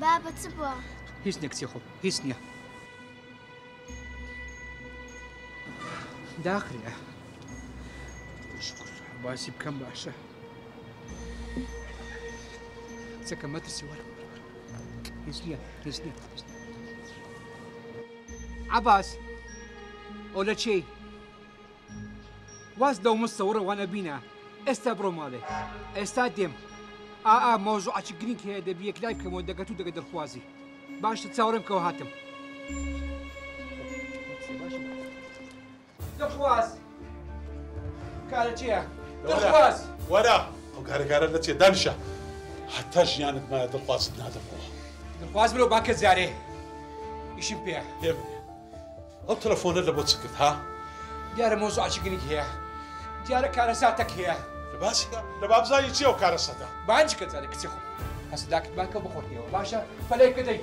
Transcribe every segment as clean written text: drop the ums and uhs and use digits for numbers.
بابا تبوا هیچ نییە کچی خۆم هیچ نییە داخرێ باسی بکەم باشە کچەکە مەترسی وەرە هیچ نییە هیچ نییە عەباس ئەو لە چێی واز لەو مستەوڕە وانە بینە ئێستا بڕۆ ماڵێ ئێستا دێم مۆزوعەکی گرنگ هەیە دەبی یەک لای بکەمەوە دەگەت و دەگە دڵخوازی باشە چاوەڕێم کەەوە هاتم دڵخواز کارە چییە؟ دڵخواز وەرە ئەو کارەکارە نەچێت دانیشە هەتا ژیانت مایە دڵخوازت نادەبەوە دڵخواز برۆ باکە جارێ ئیشم پێە پێم ئەو تەلەفۆنە لە بۆ چ کرد ها؟ دیارە مۆزوعەکی گرنگ هەیە دیارە کارەساتێک هەیە لە بابزانی چی ئەو کارەسەتە؟ بانجی کە جارێ کچی خۆم هەستداکت باکە بخۆرنەوە باشە فەلەی کەدەی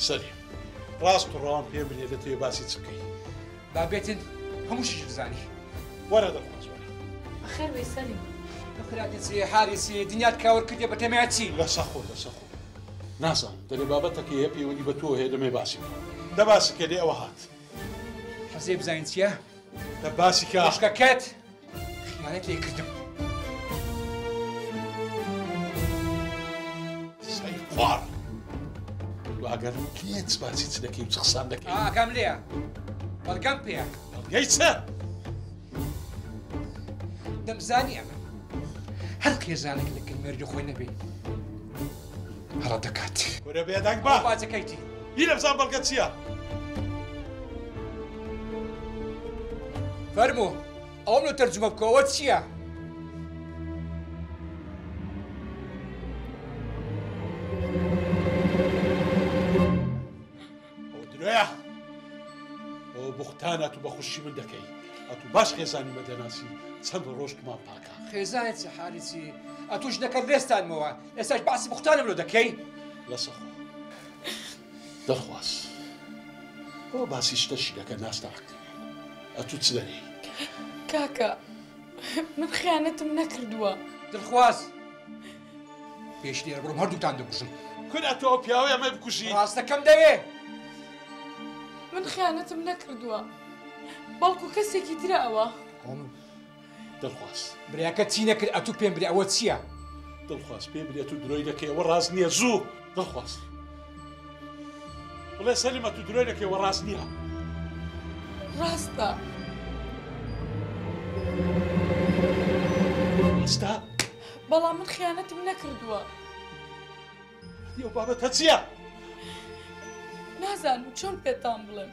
سەری ڕاست و ڕەوان پێم بنێ دەتەوێت باسی چ بکەی با بێتن هەمووشی بزانی وەرە دڵخواز وەرە بەخێر بێ سەلیم دەخراتی چێ حالی چێ دنیات کاوەر کردێ بە تەمەیان چی لەسە خۆ نازانم دەرێ بابەتەکە هەیە پەیوەندی بە تۆ هەیە دەمێ باسی دە باسی کە لێ ئەوە هات حەزێ بزانین چییە؟ دە باسی کە عاشقەکەت خیانەت لێ کردم سەی خوار واگەرم لێت باسی چ دەکەی چ قسان دەکەی ئاکەم لێیە بەڵگەم پێیە بەڵگەی چە؟ دەمزانی ئەمە هەر خێزانێک لە کلمێرجە خۆی نەبێ هەڕە دەکات وەرە بێدەنگ بە بازەکەیتی هی لە بزان بەڵگە چییە؟ فەرموو ئەوم لە تەرجمە بکەوە چییە؟ ئەو درۆیە ئەو بوختانە تو بە خوشی من دەکەی ئەتو باش خێزانی مەدەناسی چەند ڕۆژتمان پاکە خێزانت چه حالیچی ئەتوش دەکەم لێستانمەوە ئێستاش باسی بوختانم لۆ دەکەی لەسەخۆ دڵخواز ئەو باسی شتەشی دەکە ناستاکە ئەتو چ دەنێ کاکە من خیانەتم نەکردووە دڵخواز پێش لێرە بڕۆم هەردووتان دەکوژم کورە تۆ ئەو پیاوەی ئەمە بکوژی ڕاستەکەم دەوێ من خیانەتم نەکردووە بەڵکو کەسێکی ترە ئەوە دڵخواز بریاکە چی نەکرد ئەتوو پێم برێ ئەوە چییە؟ دڵخواز پێ برێت و درۆی دەکەی ئەوە ڕاست نییە زوو دڵخواز بڵێ سەلیمە تو درۆی دەکەی ئەوە ڕاست نییە ڕاستە ڕاستە؟ بەڵام من خیانەتم نەکردووە ئەو بابەتە چییە؟ نازانم چۆن پێتان بڵێم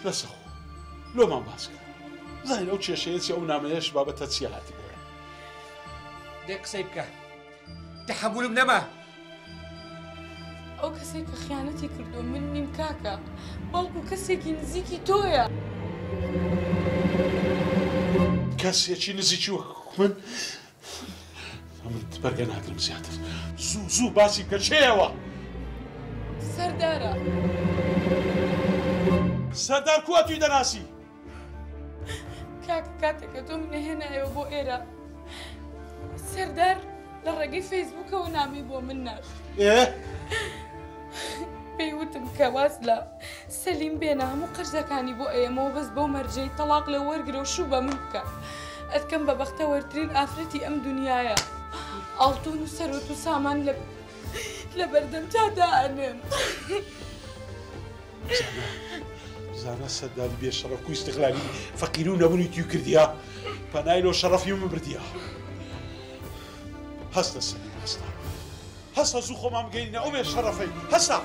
لەسەخۆ لۆمان باسکە زانین ئەو کێشەیەی ئەو نامەیەش بابەتە چیە هاتی بۆ دێ قسەی بکە تەحەمولم نەما ئەو کەسێک کە خیانەتی کردو من نیم کاکە بەڵکو کەسێکی نزیکی تۆیە کەسێکی نزیکی وەک من من بەرگە ناگرم زیاتر زوو باسی بکە چێەوە سەردارە سەردار کووە توی دەناسی کاکە کاتێکە تۆ منەهێنایەوە بۆ ئێرە سەردار لە ڕێگەی فەیسبووکەوە نامی بۆ من ناش پێیوتم کە واز لە سەلیم بێنە هەموو قەرزەکانی بۆ ئێمەوە بەس بەو مەرجەی تەلاق لە وەرگرە و شوو بە من بکە ئەتکەم بە بەختە وەرترین ئافرەتی ئەم دنیاە ئاڵتون و سەرۆت و سامان لە بەردەم تادائەنم زانە سەرداری بێ شەڕەف و استیقلالی فەقیر و نەبوونی توی کردیە پەنای لۆ شەڕەفی من بردیە هەستە سەلیم هەستە زوو خۆمان بگەینە ئەو بێ شەڕەفەی هەستە